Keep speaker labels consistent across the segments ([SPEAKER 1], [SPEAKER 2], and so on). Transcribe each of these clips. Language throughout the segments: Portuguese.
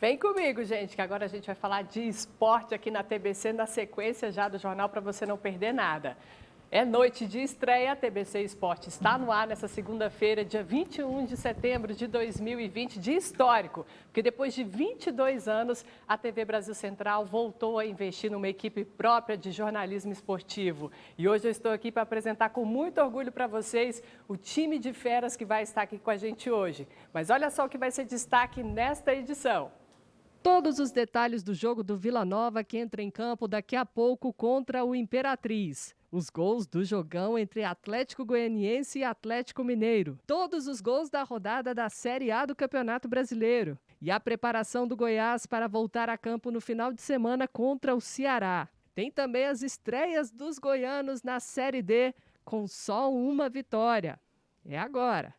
[SPEAKER 1] Vem comigo, gente, que agora a gente vai falar de esporte aqui na TBC, na sequência já do jornal, para você não perder nada. É noite de estreia, a TBC Esporte está no ar nessa segunda-feira, dia 21 de setembro de 2020, dia histórico, porque depois de 22 anos, a TV Brasil Central voltou a investir numa equipe própria de jornalismo esportivo. E hoje eu estou aqui para apresentar com muito orgulho para vocês o time de feras que vai estar aqui com a gente hoje. Mas olha só o que vai ser destaque nesta edição. Todos os detalhes do jogo do Vila Nova que entra em campo daqui a pouco contra o Imperatriz. Os gols do jogão entre Atlético Goianiense e Atlético Mineiro. Todos os gols da rodada da Série A do Campeonato Brasileiro. E a preparação do Goiás para voltar a campo no final de semana contra o Ceará. Tem também as estreias dos goianos na Série D com só uma vitória. É agora.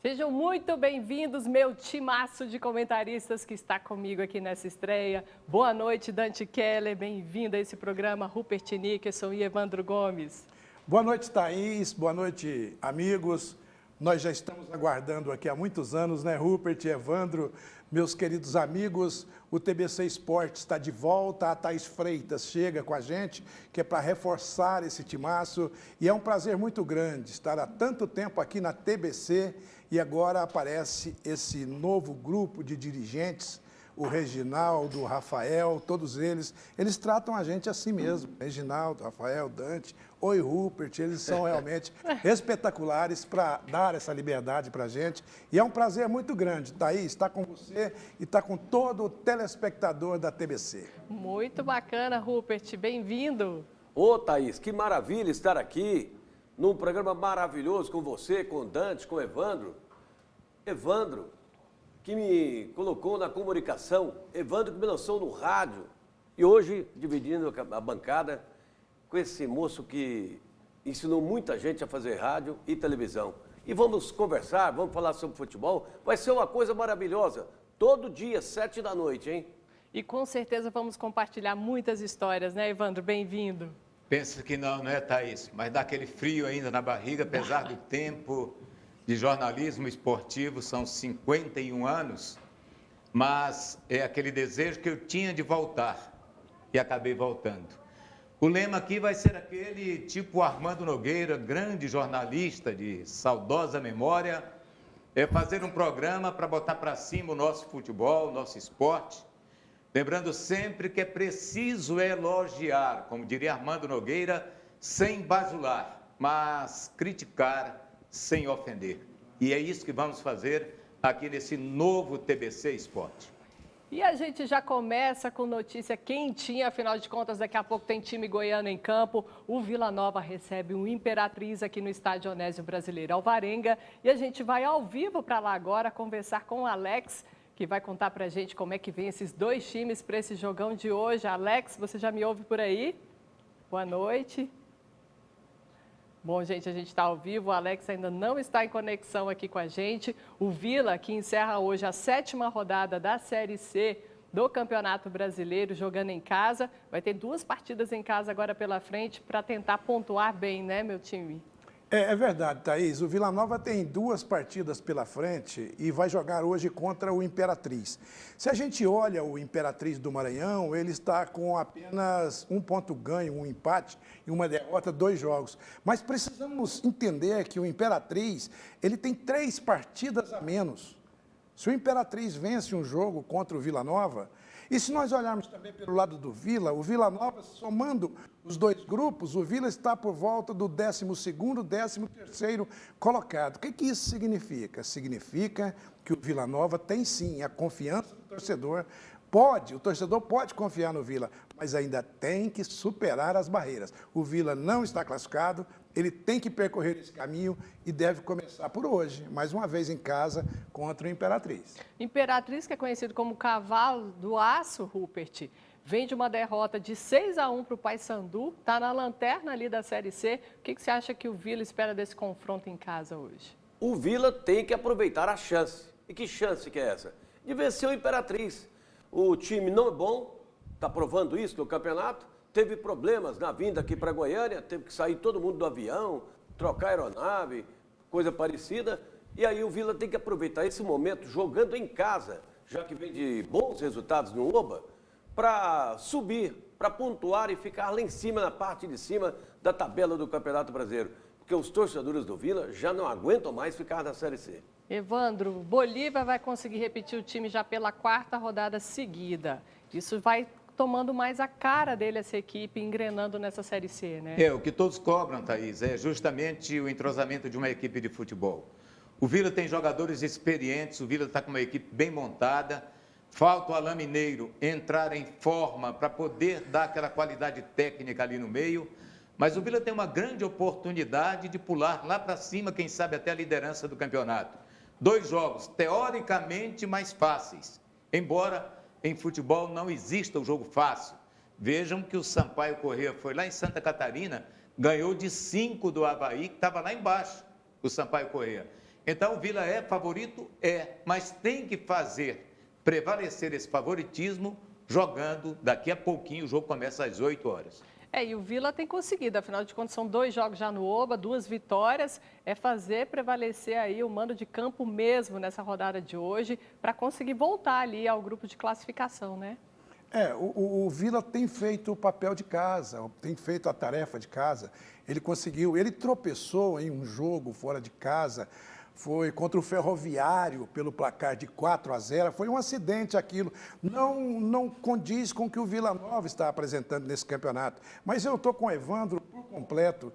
[SPEAKER 1] Sejam muito bem-vindos, meu timaço de comentaristas que está comigo aqui nessa estreia. Boa noite, Dante Keller, bem-vindo a esse programa, Rupert Nickerson e Evandro Gomes.
[SPEAKER 2] Boa noite, Thaís, boa noite, amigos. Nós já estamos aguardando aqui há muitos anos, né, Rupert, Evandro, meus queridos amigos. O TBC Esporte está de volta, a Thaís Freitas chega com a gente, que é para reforçar esse timaço. E é um prazer muito grande estar há tanto tempo aqui na TBC e agora aparece esse novo grupo de dirigentes, o Reginaldo, o Rafael, todos eles tratam a gente assim mesmo. Reginaldo, Rafael, Dante, oi Rupert, eles são realmente espetaculares para dar essa liberdade para a gente. E é um prazer muito grande, Thaís, estar com você e estar com todo o telespectador da TBC.
[SPEAKER 1] Muito bacana, Rupert, bem-vindo.
[SPEAKER 3] Ô Thaís, que maravilha estar aqui num programa maravilhoso com você, com o Dante, com o Evandro. Evandro, que me colocou na comunicação, Evandro que me lançou no rádio. E hoje, dividindo a bancada com esse moço que ensinou muita gente a fazer rádio e televisão. E vamos conversar, vamos falar sobre futebol. Vai ser uma coisa maravilhosa. Todo dia, 7 da noite, hein?
[SPEAKER 1] E com certeza vamos compartilhar muitas histórias, né, Evandro? Bem-vindo.
[SPEAKER 4] Pensa que não é, Thaís? Mas dá aquele frio ainda na barriga, apesar do tempo de jornalismo esportivo, são 51 anos, mas é aquele desejo que eu tinha de voltar e acabei voltando. O lema aqui vai ser aquele tipo Armando Nogueira, grande jornalista de saudosa memória, é fazer um programa para botar para cima o nosso futebol, o nosso esporte, lembrando sempre que é preciso elogiar, como diria Armando Nogueira, sem bajular, mas criticar sem ofender. E é isso que vamos fazer aqui nesse novo TBC Esporte.
[SPEAKER 1] E a gente já começa com notícia quentinha, afinal de contas, daqui a pouco tem time goiano em campo. O Vila Nova recebe o Imperatriz aqui no Estádio Onésio Brasileiro Alvarenga. E a gente vai ao vivo para lá agora conversar com o Alex, que vai contar para a gente como é que vem esses dois times para esse jogão de hoje. Alex, você já me ouve por aí? Boa noite. Bom, gente, a gente está ao vivo, o Alex ainda não está em conexão aqui com a gente. O Vila, que encerra hoje a 7ª rodada da Série C do Campeonato Brasileiro, jogando em casa. Vai ter 2 partidas em casa agora pela frente para tentar pontuar bem, né, meu time?
[SPEAKER 2] É verdade, Thaís. O Vila Nova tem 2 partidas pela frente e vai jogar hoje contra o Imperatriz. Se a gente olha o Imperatriz do Maranhão, ele está com apenas 1 ponto ganho, 1 empate e 1 derrota, 2 jogos. Mas precisamos entender que o Imperatriz, ele tem 3 partidas a menos. Se o Imperatriz vence um jogo contra o Vila Nova, e se nós olharmos também pelo lado do Vila, o Vila Nova, somando os 2 grupos, o Vila está por volta do 12º, 13º colocado. O que isso significa? Significa que o Vila Nova tem sim a confiança do torcedor. O torcedor pode confiar no Vila, mas ainda tem que superar as barreiras. O Vila não está classificado, ele tem que percorrer esse caminho e deve começar por hoje, mais uma vez em casa, contra o Imperatriz.
[SPEAKER 1] Imperatriz, que é conhecido como cavalo do aço, Rupert, vem de uma derrota de 6-1 para o Paysandu, está na lanterna ali da Série C. O que você acha que o Vila espera desse confronto em casa hoje?
[SPEAKER 3] O Vila tem que aproveitar a chance. E que chance que é essa? De vencer o Imperatriz. O time não é bom, está provando isso no campeonato, teve problemas na vinda aqui para Goiânia, teve que sair todo mundo do avião, trocar aeronave, coisa parecida. E aí o Vila tem que aproveitar esse momento jogando em casa, já que vem de bons resultados no Oba, para subir, para pontuar e ficar lá em cima, na parte de cima da tabela do Campeonato Brasileiro. Porque os torcedores do Vila já não aguentam mais ficar na Série C.
[SPEAKER 1] Evandro, Bolívar vai conseguir repetir o time já pela 4ª rodada seguida. Isso vai tomando mais a cara dele, essa equipe, engrenando nessa Série C, né?
[SPEAKER 4] O que todos cobram, Thaís, é justamente o entrosamento de uma equipe de futebol. O Vila tem jogadores experientes, o Vila está com uma equipe bem montada. Falta o Alain Mineiro entrar em forma para poder dar aquela qualidade técnica ali no meio. Mas o Vila tem uma grande oportunidade de pular lá para cima, quem sabe até a liderança do campeonato. 2 jogos teoricamente mais fáceis, embora em futebol não exista o jogo fácil. Vejam que o Sampaio Corrêa foi lá em Santa Catarina, ganhou de 5 do Avaí, que estava lá embaixo, o Sampaio Corrêa. Então o Vila é favorito? Mas tem que fazer prevalecer esse favoritismo jogando. Daqui a pouquinho o jogo começa às 8 horas.
[SPEAKER 1] E o Vila tem conseguido, afinal de contas, são 2 jogos já no Oba, 2 vitórias, é fazer prevalecer aí o mando de campo mesmo nessa rodada de hoje, para conseguir voltar ali ao grupo de classificação, né?
[SPEAKER 2] O Vila tem feito o papel de casa, tem feito a tarefa de casa. Ele tropeçou em um jogo fora de casa, foi contra o Ferroviário pelo placar de 4-0, foi um acidente aquilo, não condiz com o que o Vila Nova está apresentando nesse campeonato. Mas eu estou com o Evandro por completo,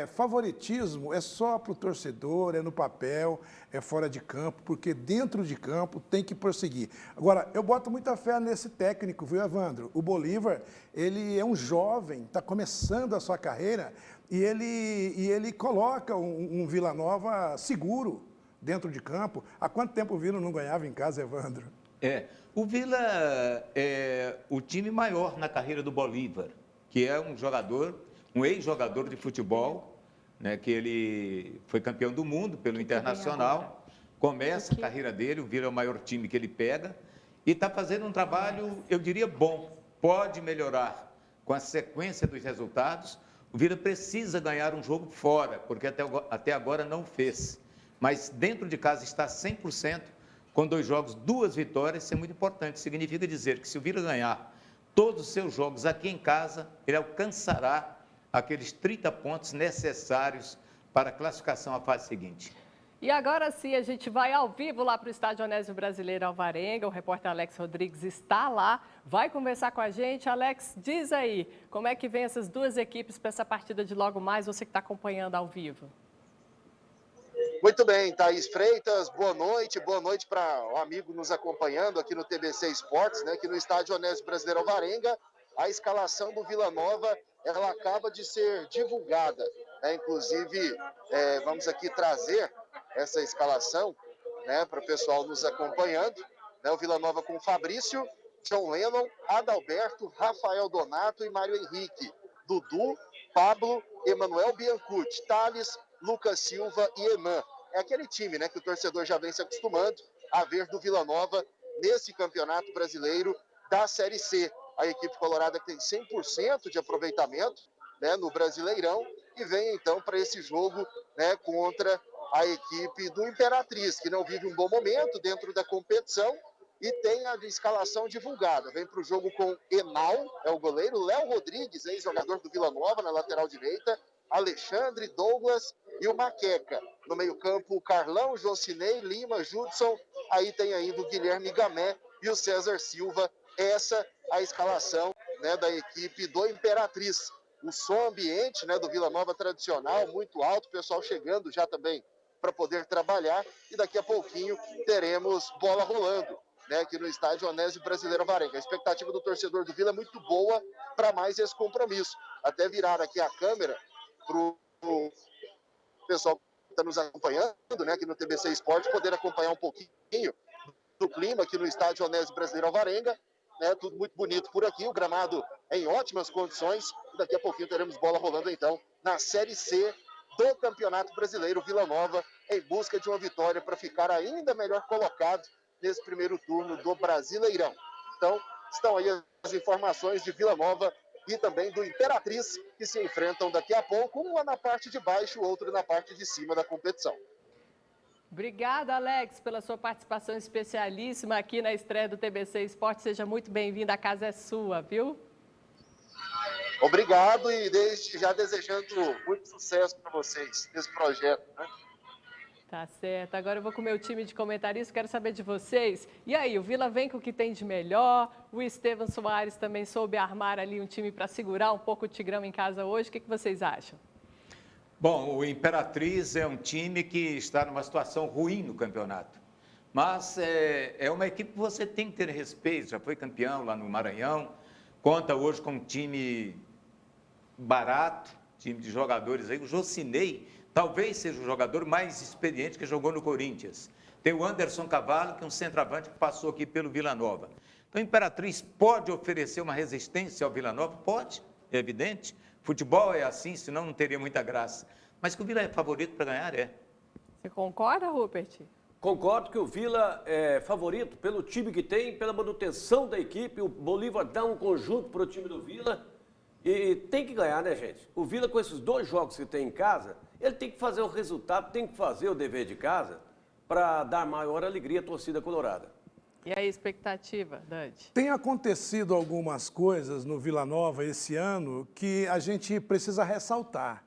[SPEAKER 2] favoritismo é só para o torcedor, é no papel, é fora de campo, porque dentro de campo tem que prosseguir. Agora, eu boto muita fé nesse técnico, viu, Evandro? O Bolívar, ele é um jovem, está começando a sua carreira, e ele coloca um Vila Nova seguro dentro de campo. Há quanto tempo o Vila não ganhava em casa, Evandro?
[SPEAKER 4] O Vila é o time maior na carreira do Bolívar, que é um jogador, um ex-jogador de futebol, né, que ele foi campeão do mundo pelo Internacional, começa a carreira dele, o Vila é o maior time que ele pega, e está fazendo um trabalho, eu diria, bom. Pode melhorar com a sequência dos resultados. O Vila precisa ganhar um jogo fora, porque até agora não fez. Mas dentro de casa está 100%, com 2 jogos, 2 vitórias, isso é muito importante. Significa dizer que se o Vila ganhar todos os seus jogos aqui em casa, ele alcançará aqueles 30 pontos necessários para a classificação à fase seguinte.
[SPEAKER 1] E agora sim, a gente vai ao vivo lá para o Estádio Onésio Brasileiro Alvarenga. O repórter Alex Rodrigues está lá, vai conversar com a gente. Alex, diz aí, como é que vem essas 2 equipes para essa partida de logo mais, você que está acompanhando ao vivo?
[SPEAKER 5] Muito bem, Thaís Freitas, boa noite para o amigo nos acompanhando aqui no TBC Esportes, né, aqui no Estádio Onésio Brasileiro Alvarenga. A escalação do Vila Nova, ela acaba de ser divulgada, né? Inclusive, vamos aqui trazer essa escalação, né, para o pessoal nos acompanhando, né? O Vila Nova com Fabrício, John Lennon, Adalberto, Rafael Donato e Mário Henrique, Dudu, Pablo, Emanuel Biancucci, Thales, Lucas Silva e Enan. É aquele time, né, que o torcedor já vem se acostumando a ver do Vila Nova nesse Campeonato Brasileiro da Série C. A equipe colorada tem 100% de aproveitamento, né, no Brasileirão, e vem então para esse jogo, né, contra a equipe do Imperatriz, que não vive um bom momento dentro da competição e tem a escalação divulgada. Vem para o jogo com Enal, é o goleiro, Léo Rodrigues, ex-jogador do Vila Nova, na lateral direita, Alexandre, Douglas e o Maqueca. No meio-campo, Carlão, Jocinei, Lima, Judson, aí tem ainda o Guilherme Gamé e o César Silva. Essa a escalação, né, da equipe do Imperatriz. O som ambiente, né, do Vila Nova tradicional, muito alto, o pessoal chegando já também para poder trabalhar, e daqui a pouquinho teremos bola rolando, né, aqui no Estádio Onésio Brasileiro Alvarenga. A expectativa do torcedor do Vila é muito boa para mais esse compromisso. Até virar aqui a câmera para o pessoal que está nos acompanhando, né, aqui no TBC Esporte, poder acompanhar um pouquinho do clima aqui no Estádio Onésio Brasileiro Alvarenga, né, tudo muito bonito por aqui, o gramado em ótimas condições, e daqui a pouquinho teremos bola rolando então na Série C do Campeonato Brasileiro. Vila Nova em busca de uma vitória para ficar ainda melhor colocado nesse primeiro turno do Brasileirão. Então, estão aí as informações de Vila Nova e também do Imperatriz, que se enfrentam daqui a pouco, um lá na parte de baixo, o outro na parte de cima da competição.
[SPEAKER 1] Obrigada, Alex, pela sua participação especialíssima aqui na estreia do TBC Esporte. Seja muito bem-vindo, a casa é sua, viu?
[SPEAKER 5] Obrigado e desde já desejando muito sucesso para vocês nesse projeto, né?
[SPEAKER 1] Tá certo. Agora eu vou com o meu time de comentaristas, quero saber de vocês. E aí, o Vila vem com o que tem de melhor, o Estevam Soares também soube armar ali um time para segurar um pouco o Tigrão em casa hoje. O que vocês acham?
[SPEAKER 4] Bom, o Imperatriz é um time que está numa situação ruim no campeonato. Mas é uma equipe que você tem que ter respeito, já foi campeão lá no Maranhão, conta hoje com um time barato, time de jogadores aí, o Jocinei, talvez seja o jogador mais experiente que jogou no Corinthians. Tem o Anderson Cavallo, que é um centroavante que passou aqui pelo Vila Nova. Então, a Imperatriz pode oferecer uma resistência ao Vila Nova? Pode, é evidente. Futebol é assim, senão não teria muita graça. Mas que o Vila é favorito para ganhar, é.
[SPEAKER 1] Você concorda, Rupert?
[SPEAKER 3] Concordo que o Vila é favorito pelo time que tem, pela manutenção da equipe. O Bolívar dá um conjunto para o time do Vila e tem que ganhar, né, gente? O Vila, com esses 2 jogos que tem em casa, ele tem que fazer o resultado, tem que fazer o dever de casa para dar maior alegria à torcida colorada.
[SPEAKER 1] E a expectativa, Dante?
[SPEAKER 2] Tem acontecido algumas coisas no Vila Nova esse ano que a gente precisa ressaltar.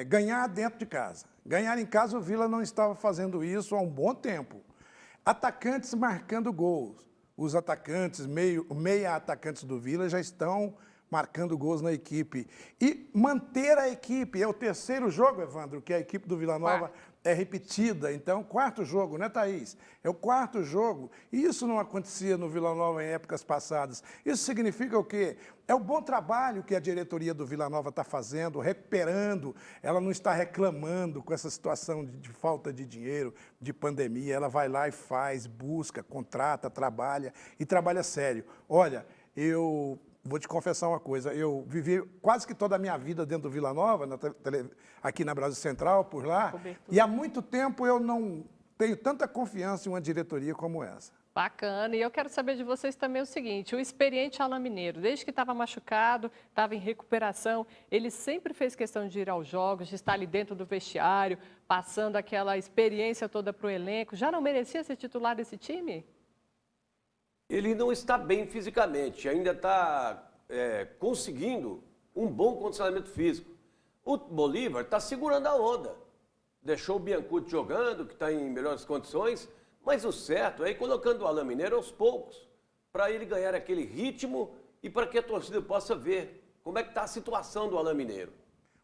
[SPEAKER 2] Ganhar dentro de casa. Ganhar em casa, o Vila não estava fazendo isso há um bom tempo. Atacantes marcando gols. Os atacantes, meia atacantes do Vila já estão marcando gols na equipe. E manter a equipe. É o 3º jogo, Evandro, que a equipe do Vila Nova é repetida. Então, 4º jogo, né, Thaís? É o 4º jogo. E isso não acontecia no Vila Nova em épocas passadas. Isso significa o quê? É o bom trabalho que a diretoria do Vila Nova está fazendo, recuperando. Ela não está reclamando com essa situação de falta de dinheiro, de pandemia. Ela vai lá e faz, busca, contrata, trabalha e trabalha sério. Olha, eu vou te confessar uma coisa, eu vivi quase que toda a minha vida dentro do Vila Nova, aqui na Brasil Central, por lá, e há muito tempo eu não tenho tanta confiança em uma diretoria como essa.
[SPEAKER 1] Bacana, e eu quero saber de vocês também o seguinte, o experiente Alain Mineiro, desde que estava machucado, estava em recuperação, ele sempre fez questão de ir aos jogos, de estar ali dentro do vestiário, passando aquela experiência toda para o elenco, já não merecia ser titular desse time?
[SPEAKER 3] Ele não está bem fisicamente, ainda está conseguindo um bom condicionamento físico. O Bolívar está segurando a onda. Deixou o Biancucci jogando, que está em melhores condições, mas o certo é ir colocando o Alain Mineiro aos poucos, para ele ganhar aquele ritmo e para que a torcida possa ver como é que está a situação do Alain Mineiro.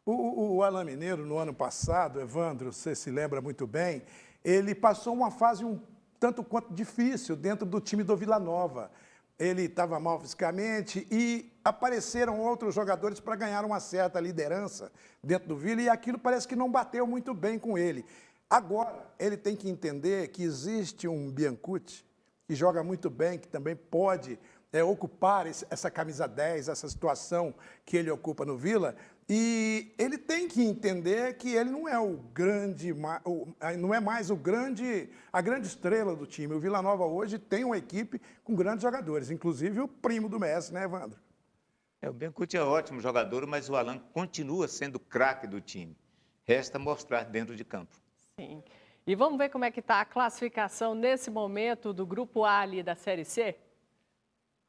[SPEAKER 2] O Alain Mineiro, no ano passado, Evandro, você se lembra muito bem, ele passou uma fase tanto quanto difícil dentro do time do Vila Nova. Ele estava mal fisicamente e apareceram outros jogadores para ganhar uma certa liderança dentro do Vila e aquilo parece que não bateu muito bem com ele. Agora, ele tem que entender que existe um Biancucci que joga muito bem, que também pode ocupar essa camisa 10, essa situação que ele ocupa no Vila, e ele tem que entender que ele não é não é mais a grande estrela do time. O Vila Nova hoje tem uma equipe com grandes jogadores, inclusive o primo do Messi, né, Evandro?
[SPEAKER 4] O Biancucci é ótimo jogador, mas o Alain continua sendo craque do time. Resta mostrar dentro de campo.
[SPEAKER 1] Sim. E vamos ver como é que está a classificação nesse momento do Grupo A ali da Série C?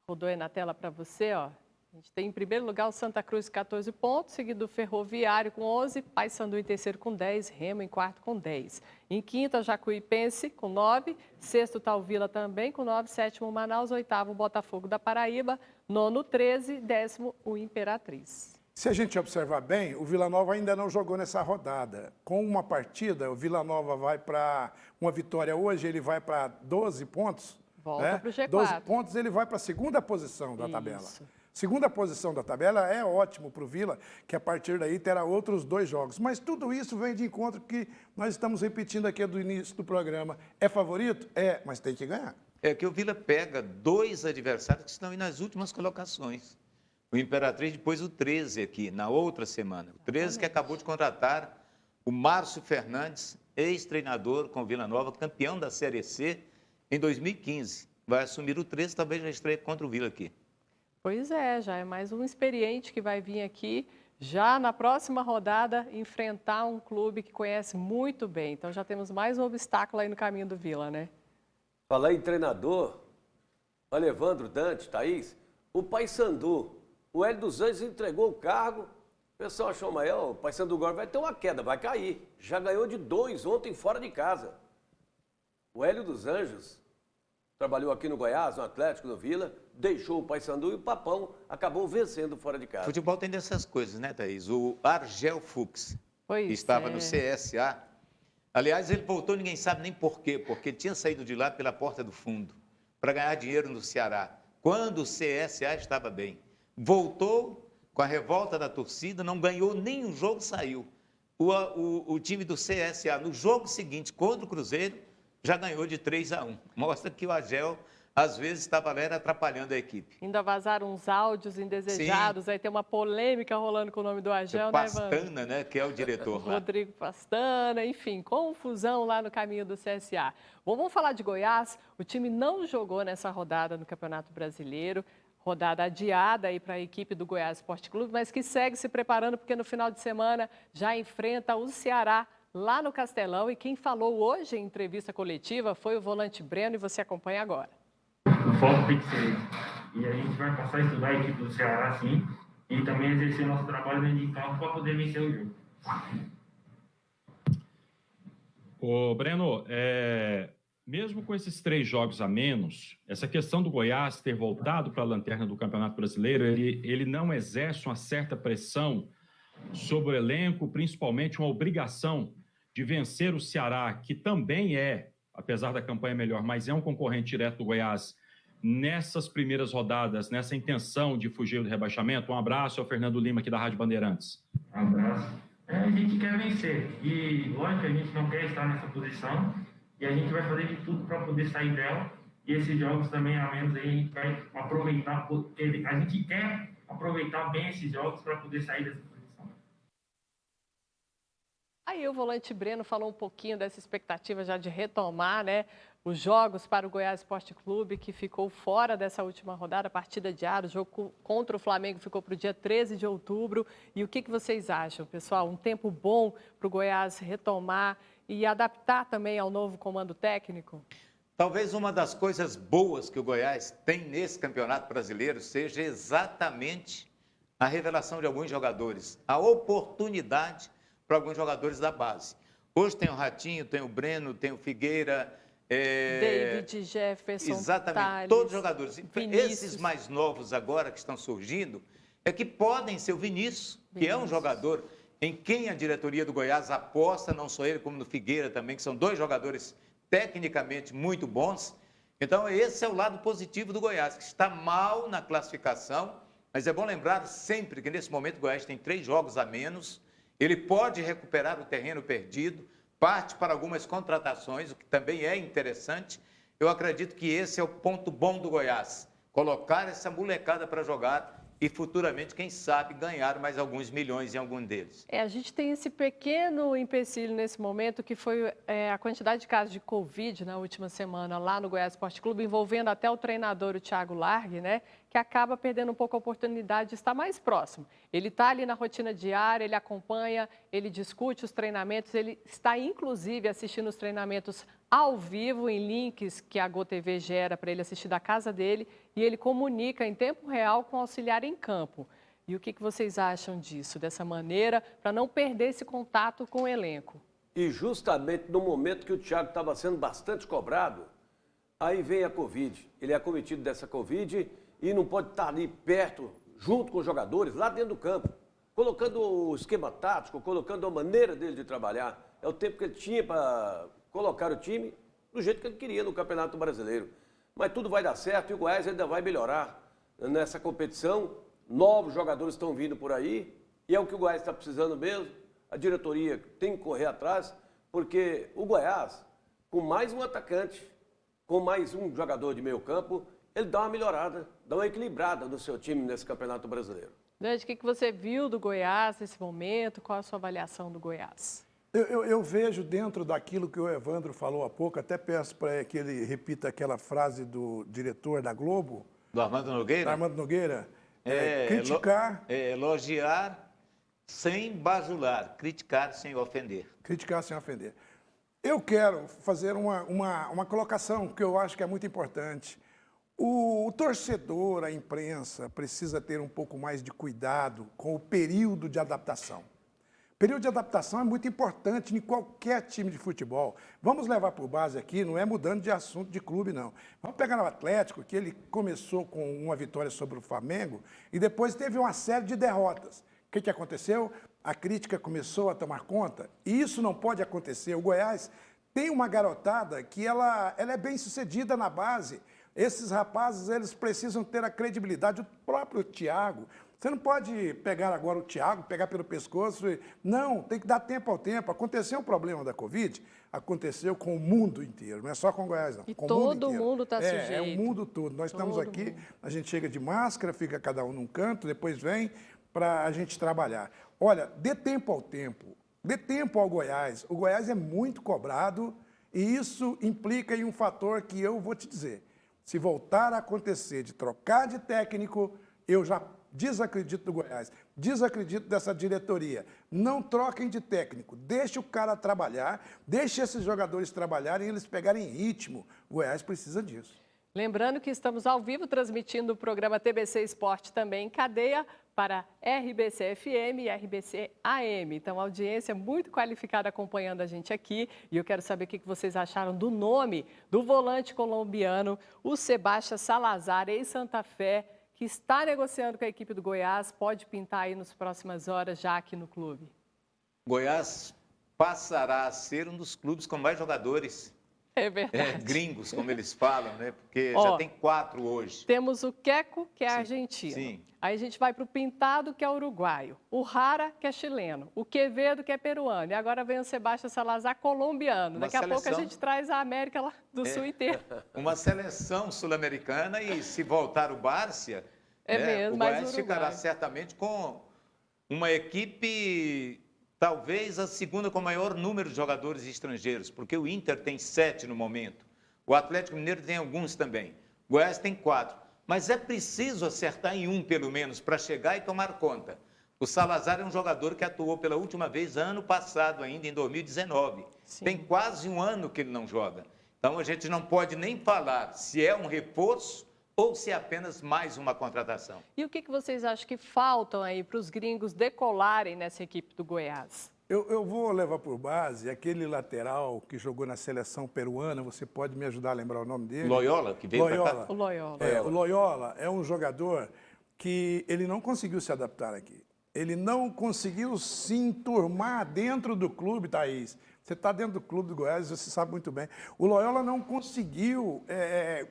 [SPEAKER 1] Rodou aí na tela para você, ó. A gente tem em primeiro lugar o Santa Cruz, 14 pontos, seguido do Ferroviário com 11, Paysandu em terceiro com 10, Remo em quarto com 10. Em quinto, a Jacuipense com 9, sexto está o Vila também com 9, sétimo Manaus, oitavo o Botafogo da Paraíba, nono 13, décimo o Imperatriz.
[SPEAKER 2] Se a gente observar bem, o Vila Nova ainda não jogou nessa rodada. Com uma partida, o Vila Nova vai para uma vitória hoje, ele vai para 12 pontos.
[SPEAKER 1] Volta para o G4.
[SPEAKER 2] 12 pontos, ele vai para a segunda posição da tabela. Segunda posição da tabela é ótimo para o Vila, que a partir daí terá outros 2 jogos. Mas tudo isso vem de encontro que nós estamos repetindo aqui do início do programa. É favorito? É, mas tem que ganhar.
[SPEAKER 4] É que o Vila pega 2 adversários que estão aí nas últimas colocações. O Imperatriz, depois o 13 aqui, na outra semana. O 13 que acabou de contratar o Márcio Fernandes, ex-treinador com o Vila Nova, campeão da Série C em 2015. Vai assumir o 13, talvez já estreie contra o Vila aqui.
[SPEAKER 1] Pois é, já é mais um experiente que vai vir aqui, já na próxima rodada enfrentar um clube que conhece muito bem. Então já temos mais um obstáculo aí no caminho do Vila, né?
[SPEAKER 3] Falar em treinador, olha, Evandro, Dante, Thaís, o Paysandu, o Hélio dos Anjos entregou o cargo, o pessoal achou, mas o Paysandu agora vai ter uma queda, vai cair. Já ganhou de 2 ontem fora de casa. O Hélio dos Anjos trabalhou aqui no Goiás, no Atlético, no Vila, deixou o Paysandu e o Papão acabou vencendo fora de casa.
[SPEAKER 4] Futebol tem dessas coisas, né, Thaís? O Argel Fuchs, que estava no CSA, aliás, ele voltou, ninguém sabe nem por quê, porque ele tinha saído de lá pela porta do fundo, para ganhar dinheiro no Ceará, quando o CSA estava bem. Voltou com a revolta da torcida, não ganhou nenhum jogo, saiu. O time do CSA, no jogo seguinte, contra o Cruzeiro, já ganhou de 3-1. Mostra que o Argel, às vezes, estava lá atrapalhando a equipe.
[SPEAKER 1] Ainda vazaram uns áudios indesejados, aí tem uma polêmica rolando com o nome do Argel, né, Evandro?
[SPEAKER 4] Pastana, né, que é o diretor lá.
[SPEAKER 1] Rodrigo Pastana, enfim, confusão lá no caminho do CSA. Bom, vamos falar de Goiás. O time não jogou nessa rodada no Campeonato Brasileiro, rodada adiada aí para a equipe do Goiás Esporte Clube, mas que segue se preparando porque no final de semana já enfrenta o Ceará lá no Castelão. E quem falou hoje em entrevista coletiva foi o volante Breno e você acompanha agora.
[SPEAKER 6] O foco tem que ser esse. E a gente vai passar a estudar a equipe do Ceará, sim, e também exercer nosso trabalho dentro de campo para poder vencer o jogo.
[SPEAKER 7] Ô, Breno, mesmo com esses 3 jogos a menos, essa questão do Goiás ter voltado para a lanterna do Campeonato Brasileiro, ele não exerce uma certa pressão sobre o elenco, principalmente uma obrigação de vencer o Ceará, que também apesar da campanha melhor, mas é um concorrente direto do Goiás, nessas primeiras rodadas, nessa intenção de fugir do rebaixamento. Um abraço ao Fernando Lima aqui da Rádio Bandeirantes.
[SPEAKER 6] Um abraço. A gente quer vencer e, lógico, a gente não quer estar nessa posição e a gente vai fazer de tudo para poder sair dela. E esses jogos também, a menos, aí, a gente vai aproveitar, porque a gente quer aproveitar bem esses jogos para poder sair dessa posição.
[SPEAKER 1] Aí o volante Breno falou um pouquinho dessa expectativa já de retomar, né, os jogos para o Goiás Esporte Clube, que ficou fora dessa última rodada, partida adiada. O jogo contra o Flamengo ficou para o dia 13 de outubro. E o que vocês acham, pessoal? Um tempo bom para o Goiás retomar e adaptar também ao novo comando técnico?
[SPEAKER 4] Talvez uma das coisas boas que o Goiás tem nesse Campeonato Brasileiro seja exatamente a revelação de alguns jogadores, a oportunidade para alguns jogadores da base. Hoje tem o Ratinho, tem o Breno, tem o Figueira,
[SPEAKER 1] David, Jefferson,
[SPEAKER 4] exatamente,
[SPEAKER 1] Thales,
[SPEAKER 4] todos os jogadores.
[SPEAKER 1] Vinícius.
[SPEAKER 4] Esses mais novos agora que estão surgindo, que podem ser o Vinícius, que é um jogador em quem a diretoria do Goiás aposta, não só ele, como no Figueira também, que são 2 jogadores tecnicamente muito bons. Então, esse é o lado positivo do Goiás, que está mal na classificação, mas é bom lembrar sempre que nesse momento o Goiás tem 3 jogos a menos. Ele pode recuperar o terreno perdido, parte para algumas contratações, o que também é interessante. Eu acredito que esse é o ponto bom do Goiás, colocar essa molecada para jogar e futuramente, quem sabe, ganhar mais alguns milhões em algum deles.
[SPEAKER 1] A gente tem esse pequeno empecilho nesse momento, que foi a quantidade de casos de Covid na última semana lá no Goiás Esporte Clube, envolvendo até o treinador, o Thiago Largue, né, que acaba perdendo um pouco a oportunidade de estar mais próximo. Ele está ali na rotina diária, ele acompanha, ele discute os treinamentos, ele está, inclusive, assistindo os treinamentos ao vivo, em links que a GoTV gera para ele assistir da casa dele, e ele comunica em tempo real com o auxiliar em campo. E o que vocês acham disso, dessa maneira, para não perder esse contato com o elenco?
[SPEAKER 3] E justamente no momento que o Thiago estava sendo bastante cobrado, aí vem a Covid. Ele é acometido dessa Covid e não pode estar ali perto, junto com os jogadores, lá dentro do campo, colocando o esquema tático, colocando a maneira dele de trabalhar. É o tempo que ele tinha para colocar o time do jeito que ele queria no Campeonato Brasileiro. Mas tudo vai dar certo e o Goiás ainda vai melhorar nessa competição. Novos jogadores estão vindo por aí e é o que o Goiás está precisando mesmo. A diretoria tem que correr atrás, porque o Goiás, com mais um atacante, com mais um jogador de meio campo, ele dá uma melhorada, dá uma equilibrada no seu time nesse Campeonato Brasileiro.
[SPEAKER 1] Dante, o que você viu do Goiás nesse momento? Qual a sua avaliação do Goiás?
[SPEAKER 2] Eu vejo dentro daquilo que o Evandro falou há pouco, até peço para que ele repita aquela frase do diretor da Globo.
[SPEAKER 4] Do Armando Nogueira?
[SPEAKER 2] Armando Nogueira. Criticar.
[SPEAKER 4] Elogiar sem bajular, criticar sem ofender.
[SPEAKER 2] Criticar sem ofender. Eu quero fazer uma colocação que eu acho que é muito importante. O torcedor, a imprensa, precisa ter um pouco mais de cuidado com o período de adaptação. O período de adaptação é muito importante em qualquer time de futebol. Vamos levar por base aqui, não é mudando de assunto de clube, não. Vamos pegar o Atlético, que ele começou com uma vitória sobre o Flamengo e depois teve uma série de derrotas. O que aconteceu? A crítica começou a tomar conta e isso não pode acontecer. O Goiás tem uma garotada que ela é bem sucedida na base. Esses rapazes, eles precisam ter a credibilidade. O próprio Thiago, você não pode pegar agora o Thiago, pegar pelo pescoço. Não, tem que dar tempo ao tempo. Aconteceu o problema da Covid, aconteceu com o mundo inteiro, não é só com o Goiás, não.
[SPEAKER 1] E
[SPEAKER 2] com
[SPEAKER 1] todo
[SPEAKER 2] o mundo
[SPEAKER 1] mundo está sujeito.
[SPEAKER 2] É o mundo todo. Nós estamos aqui, a gente chega de máscara, fica cada um num canto, depois vem para a gente trabalhar. Olha, dê tempo ao tempo, dê tempo ao Goiás. O Goiás é muito cobrado e isso implica em um fator que eu vou te dizer. Se voltar a acontecer de trocar de técnico, eu já desacredito do Goiás, desacredito dessa diretoria. Não troquem de técnico, deixe o cara trabalhar, deixe esses jogadores trabalharem e eles pegarem ritmo. O Goiás precisa disso.
[SPEAKER 1] Lembrando que estamos ao vivo transmitindo o programa TBC Esporte também em cadeia para RBC FM e RBC AM. Então, audiência muito qualificada acompanhando a gente aqui. E eu quero saber o que vocês acharam do nome do volante colombiano, o Sebastião Salazar, ex-Santa Fé, que está negociando com a equipe do Goiás. Pode pintar aí nas próximas horas já aqui no clube.
[SPEAKER 4] Goiás passará a ser um dos clubes com mais jogadores.
[SPEAKER 1] É verdade.
[SPEAKER 4] Gringos, como eles falam, né? Porque já tem 4 hoje.
[SPEAKER 1] Temos o Queco, que é argentino.
[SPEAKER 4] Sim.
[SPEAKER 1] Aí a gente vai para o Pintado, que é uruguaio. O Rara, que é chileno. O Quevedo, que é peruano. E agora vem o Sebastião Salazar, colombiano. Daqui a pouco a gente traz a América lá do Sul inteiro.
[SPEAKER 4] Uma seleção sul-americana e se voltar o Bárcia,
[SPEAKER 1] mesmo,
[SPEAKER 4] o Goiás ficará certamente com uma equipe... Talvez a segunda com maior número de jogadores estrangeiros, porque o Inter tem 7 no momento. O Atlético Mineiro tem alguns também. O Goiás tem 4. Mas é preciso acertar em um, pelo menos, para chegar e tomar conta. O Salazar é um jogador que atuou pela última vez ano passado, ainda em 2019. Sim. Tem quase um ano que ele não joga. Então, a gente não pode nem falar se é um reforço ou se é apenas mais uma contratação.
[SPEAKER 1] E o que vocês acham que faltam aí para os gringos decolarem nessa equipe do Goiás?
[SPEAKER 2] Eu vou levar por base aquele lateral que jogou na seleção peruana, você pode me ajudar a lembrar o nome dele?
[SPEAKER 4] Loyola, que veio para cá.
[SPEAKER 1] O Loyola.
[SPEAKER 2] O Loyola é um jogador que ele não conseguiu se adaptar aqui. Ele não conseguiu se enturmar dentro do clube, Thaís. Você está dentro do clube do Goiás, você sabe muito bem. O Loyola não conseguiu...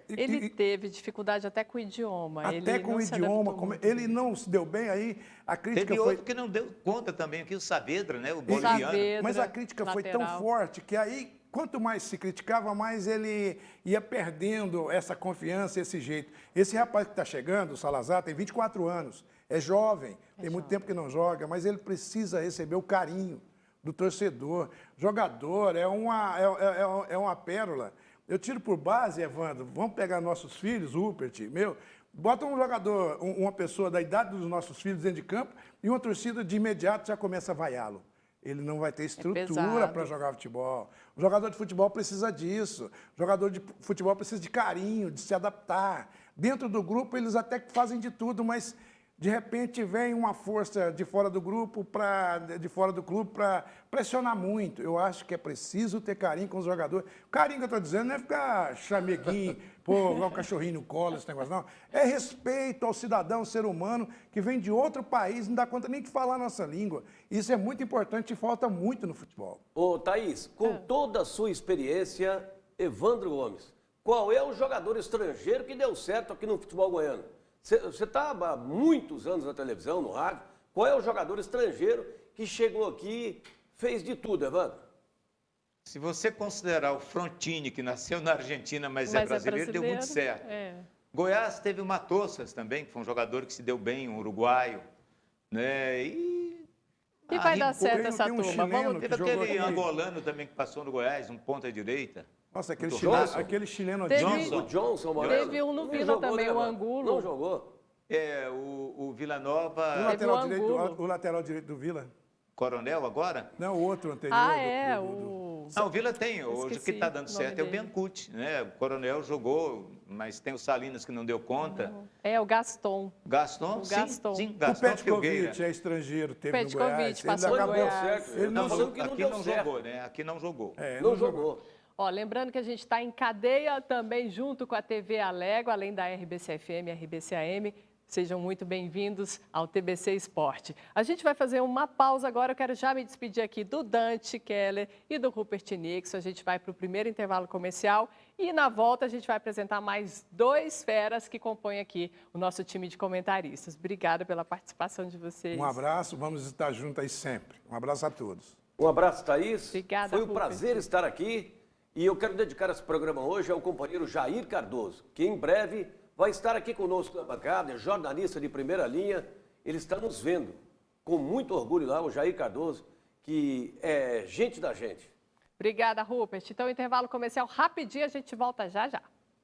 [SPEAKER 1] ele teve dificuldade até com o idioma.
[SPEAKER 2] Até com o idioma. Ele não se deu bem, aí a crítica
[SPEAKER 4] Teve outro que não deu conta também, aqui o Saavedra, né? O boliviano.
[SPEAKER 2] Mas a crítica foi tão forte que aí, quanto mais se criticava, mais ele ia perdendo essa confiança, esse jeito. Esse rapaz que está chegando, o Salazar, tem 24 anos, é jovem, tem muito tempo que não joga, mas ele precisa receber o carinho do torcedor. Jogador é uma pérola. Eu tiro por base, Evandro, vamos pegar nossos filhos, Rupert, bota um jogador, uma pessoa da idade dos nossos filhos dentro de campo e uma torcida de imediato já começa a vaiá-lo. Ele não vai ter estrutura para jogar futebol. O jogador de futebol precisa disso. O jogador de futebol precisa de carinho, de se adaptar. Dentro do grupo eles até fazem de tudo, mas... De repente vem uma força de fora do grupo, de fora do clube, para pressionar muito. Eu acho que é preciso ter carinho com os jogadores. O carinho que eu estou dizendo não é ficar chameguinho, igual um cachorrinho no colo, esse negócio, não. É respeito ao cidadão, ao ser humano, que vem de outro país, não dá conta nem de falar a nossa língua. Isso é muito importante e falta muito no futebol.
[SPEAKER 3] Ô, Thaís, com toda a sua experiência, Evandro Gomes, qual é o jogador estrangeiro que deu certo aqui no futebol goiano? Você está há muitos anos na televisão, no rádio. Qual é o jogador estrangeiro que chegou aqui, fez de tudo, Evandro?
[SPEAKER 4] Se você considerar o Frontini, que nasceu na Argentina, mas é brasileiro, deu muito certo. Goiás teve o Matossas também, que foi um jogador que se deu bem, um uruguaio. Né?
[SPEAKER 1] E vai dar certo essa turma.
[SPEAKER 4] Teve aquele angolano também que passou no Goiás, um ponta-direita.
[SPEAKER 2] Aquele chileno
[SPEAKER 3] o Johnson.
[SPEAKER 1] Teve um no Vila também, o Angulo.
[SPEAKER 3] Não jogou?
[SPEAKER 4] O Vila Nova...
[SPEAKER 2] O lateral direito do Vila?
[SPEAKER 4] Coronel agora?
[SPEAKER 2] Não, o outro anterior.
[SPEAKER 4] Não, o Vila tem. Hoje o que está dando certo é o Biancucci, né? O Coronel jogou, mas tem o Salinas que não deu conta.
[SPEAKER 1] O Gaston.
[SPEAKER 4] Gaston?
[SPEAKER 1] O Gaston.
[SPEAKER 4] Sim,
[SPEAKER 2] O
[SPEAKER 4] Gaston
[SPEAKER 2] Petkovic é estrangeiro, teve no Goiás.
[SPEAKER 1] Passou no Goiás.
[SPEAKER 3] Ele
[SPEAKER 4] não
[SPEAKER 3] falando que não
[SPEAKER 4] aqui
[SPEAKER 3] deu
[SPEAKER 4] não
[SPEAKER 3] certo.
[SPEAKER 4] jogou, né? Aqui não jogou.
[SPEAKER 3] Não jogou.
[SPEAKER 1] Ó, lembrando que a gente está em cadeia também junto com a TV Alego, além da RBC-FM e RBC-AM. Sejam muito bem-vindos ao TBC Esporte. A gente vai fazer uma pausa agora. Eu quero já me despedir aqui do Dante Keller e do Rupert Nixon. A gente vai para o primeiro intervalo comercial e na volta a gente vai apresentar mais 2 feras que compõem aqui o nosso time de comentaristas. Obrigada pela participação de vocês.
[SPEAKER 2] Um abraço, vamos estar juntos aí sempre. Um abraço a todos.
[SPEAKER 3] Um abraço, Thaís.
[SPEAKER 1] Obrigada,
[SPEAKER 3] Foi um
[SPEAKER 1] Rupert.
[SPEAKER 3] prazer estar aqui e eu quero dedicar esse programa hoje ao companheiro Jair Cardoso, que em breve vai estar aqui conosco na bancada, é jornalista de primeira linha. Ele está nos vendo com muito orgulho lá, o Jair Cardoso, que é gente da gente.
[SPEAKER 1] Obrigada, Rupert. Então, intervalo comercial rapidinho, a gente volta já já.